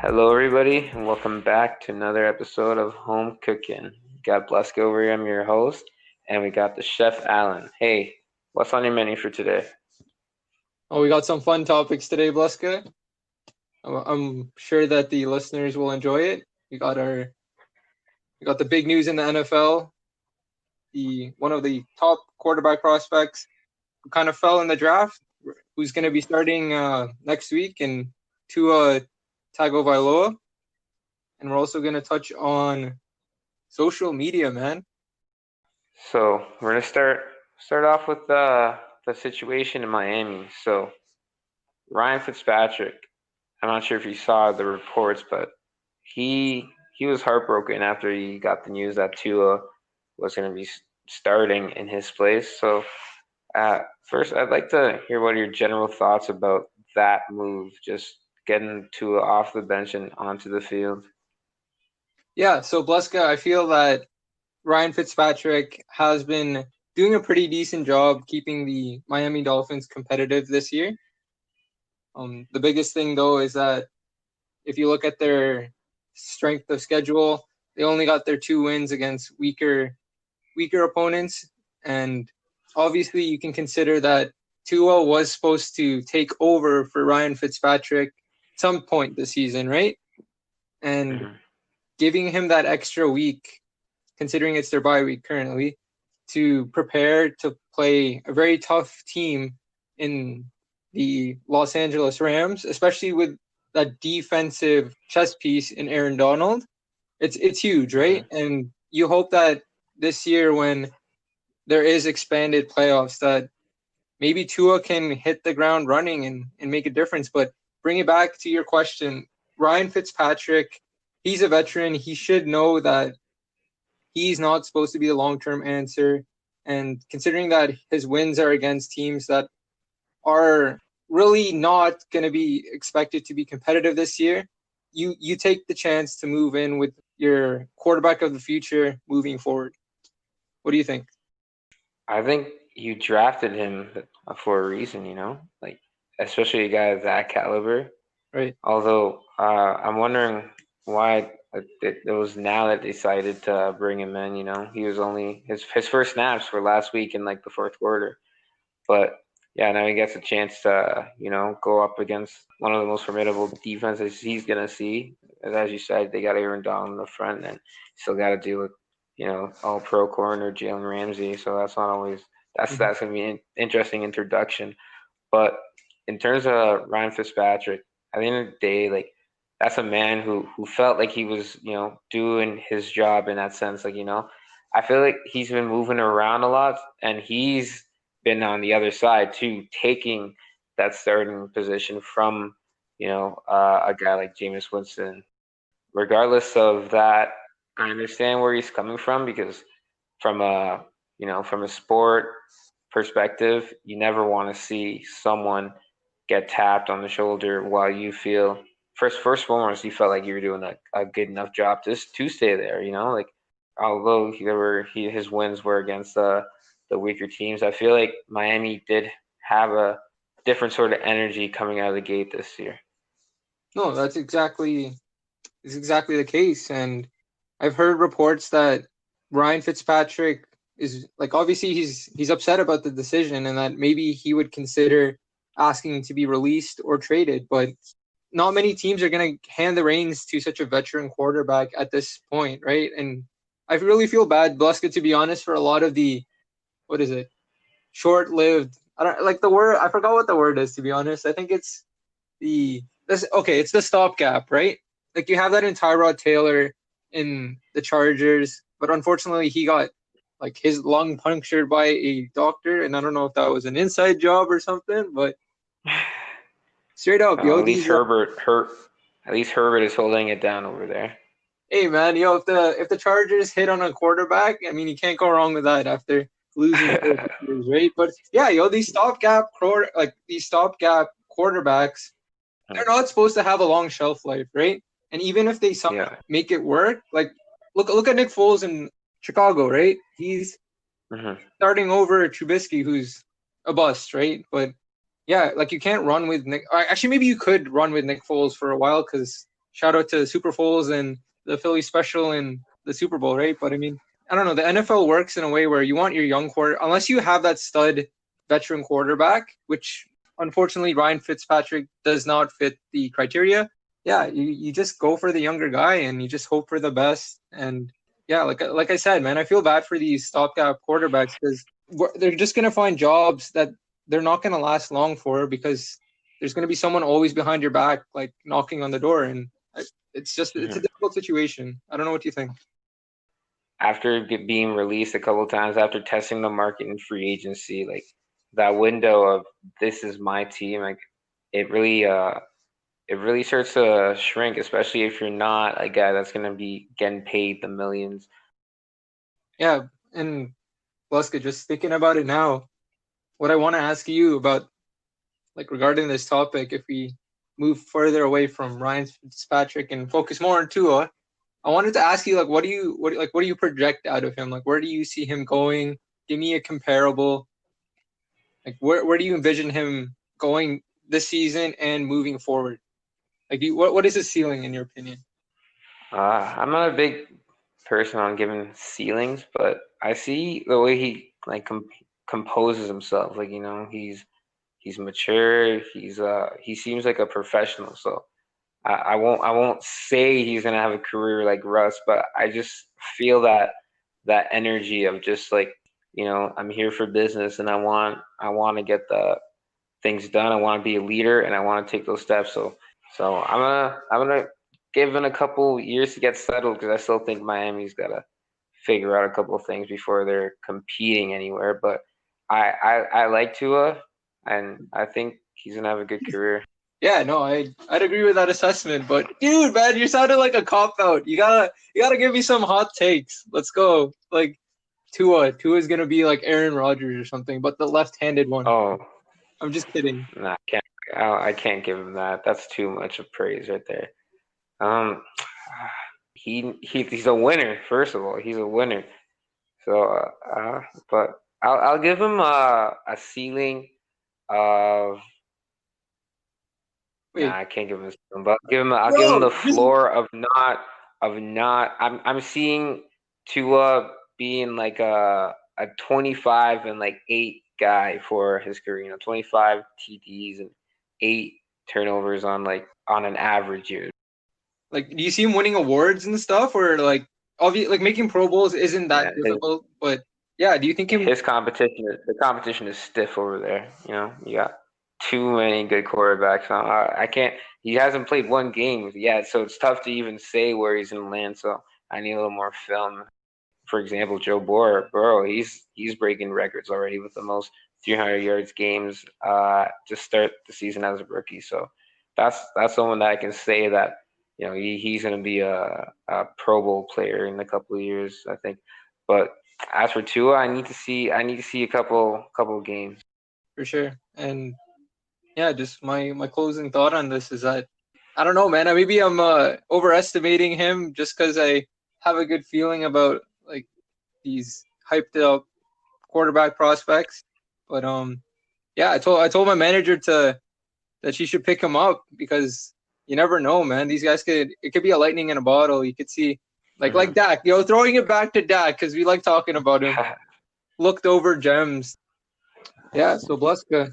Hello, everybody, and welcome back to another episode of Home Cooking. Got Blusk over here, I'm your host, and we got the chef Alan. Hey, what's on your menu for today? Oh, we got some fun topics today, Bleska. I'm sure that the listeners will enjoy it. We got the big news in the NFL. The one of the top quarterback prospects who kind of fell in the draft, who's going to be starting next week, and Tua Tagovailoa. And we're also going to touch on social media, man. So we're gonna start off with the situation in Miami. So Ryan Fitzpatrick, I'm not sure if you saw the reports, but he was heartbroken after he got the news that Tua was going to be starting in his place. So first, I'd like to hear what are your general thoughts about that move, just getting Tua off the bench and onto the field. Yeah, so Bleska, I feel that Ryan Fitzpatrick has been doing a pretty decent job keeping the Miami Dolphins competitive this year. The biggest thing, though, is that if you look at their strength of schedule, they only got their 2 wins against weaker opponents, and obviously you can consider that Tua was supposed to take over for Ryan Fitzpatrick at some point this season, right? And Mm-hmm. giving him that extra week, considering it's their bye week currently, to prepare to play a very tough team in the Los Angeles Rams, especially with that defensive chess piece in Aaron Donald. It's huge, right? Mm-hmm. And you hope that this year, when there is expanded playoffs, that maybe Tua can hit the ground running and make a difference. But bring it back to your question, Ryan Fitzpatrick, he's a veteran. He should know that he's not supposed to be the long-term answer. And considering that his wins are against teams that are really not going to be expected to be competitive this year, you take the chance to move in with your quarterback of the future moving forward. What do you think? I think you drafted him for a reason, like especially a guy of that caliber. Right. Although I'm wondering why it was now that they decided to bring him in. He was only his first snaps were last week in like the fourth quarter, but yeah, now he gets a chance to go up against one of the most formidable defenses he's gonna see. As you said, they got Aaron Donald in the front, and still got to deal with all pro corner Jalen Ramsey. So that's not always Mhm. that's gonna be an interesting introduction. But in terms of Ryan Fitzpatrick, at the end of the day, like that's a man who felt like he was, doing his job in that sense. Like, I feel like he's been moving around a lot and he's been on the other side too, taking that starting position from, a guy like Jameis Winston. Regardless of that, I understand where he's coming from because from a sport perspective, you never want to see someone get tapped on the shoulder while you feel first foremost you felt like you were doing a good enough job to stay there. Like although his wins were against the weaker teams, I feel like Miami did have a different sort of energy coming out of the gate this year. No, that's exactly the case. And I've heard reports that Ryan Fitzpatrick is like, obviously he's upset about the decision and that maybe he would consider asking to be released or traded, but not many teams are going to hand the reins to such a veteran quarterback at this point, right? And I really feel bad, Bluska, to be honest, for a lot of the, what is it, short-lived. I don't like the word. I forgot what the word is, to be honest. I think it's it's the stopgap, right? Like you have that in Tyrod Taylor in the Chargers, but unfortunately he got like his lung punctured by a doctor, and I don't know if that was an inside job or something, but straight up, Well, yo, at least these Herbert is holding it down over there. hey man, yo, if the Chargers hit on a quarterback, I mean you can't go wrong with that after losing for years, right? But yeah, yo, these stopgap quarterbacks, they're not supposed to have a long shelf life, right? And even if they somehow Yeah. make it work, like look at Nick Foles in Chicago, right? He's Hmm. starting over Trubisky, who's a bust, right? But yeah, like you can't run with Nick. Actually, maybe you could run with Nick Foles for a while because shout out to Super Bowls and the Philly special and the Super Bowl, right? But I mean, I don't know. The NFL works in a way where you want your young quarter, unless you have that stud veteran quarterback, which unfortunately Ryan Fitzpatrick does not fit the criteria. Yeah, you just go for the younger guy and you just hope for the best. And yeah, like I said, man, I feel bad for these stopgap quarterbacks because they're just gonna find jobs that they're not gonna last long for because there's gonna be someone always behind your back, like knocking on the door, and it's a difficult situation. I don't know what you think. After being released a couple times, after testing the market in free agency, like that window of this is my team, like it really starts to shrink, especially if you're not a guy that's gonna be getting paid the millions. Yeah, and Bluska, just thinking about it now, what I want to ask you about, like regarding this topic, if we move further away from Ryan Fitzpatrick and focus more on Tua, I wanted to ask you, like, what do you project out of him? Like, where do you see him going? Give me a comparable. Like, where do you envision him going this season and moving forward? Like, what is his ceiling in your opinion? I'm not a big person on giving ceilings, but I see the way he like composes himself. Like, he's mature. He seems like a professional. So I won't say he's gonna have a career like Russ, but I just feel that energy of just like, I'm here for business and I want to get the things done. I want to be a leader and I want to take those steps. So I'm gonna give him a couple years to get settled because I still think Miami's gotta figure out a couple of things before they're competing anywhere. But I like Tua and I think he's gonna have a good career. Yeah, no, I'd agree with that assessment. But dude, man, you sounded like a cop out. You gotta give me some hot takes. Let's go. Like Tua's gonna be like Aaron Rodgers or something, but the left-handed one. Oh, I'm just kidding. no, I can't give him that. That's too much of praise right there. Um, he's a winner. First of all, he's a winner. So, but I'll give him a ceiling of. Wait, Nah, I can't give him a ceiling, but I'll give him the floor of not. I'm seeing Tua being like a 25 and like 8 guy for his career. 25 TDs and 8 turnovers on an average year. like, do you see him winning awards and stuff, or like, obviously, like making Pro Bowls isn't that Yeah, difficult? But yeah, do you think him? the competition is stiff over there. You got too many good quarterbacks. I can't. He hasn't played one game yet, so it's tough to even say where he's going to land. So I need a little more film. For example, Joe Burrow, he's breaking records already with the most 300 yards games to start the season as a rookie. So that's someone that I can say that he's going to be a Pro Bowl player in a couple of years, I think. But as for Tua, I need to see a couple of games. For sure. And yeah, just my closing thought on this is that I don't know, man. Maybe I'm overestimating him just because I have a good feeling about like these hyped up quarterback prospects. But yeah, I told my manager that she should pick him up because you never know, man. These guys it could be a lightning in a bottle. You could see like Dak, throwing it back to Dak because we like talking about him. Looked over gems. Yeah, so Bluska,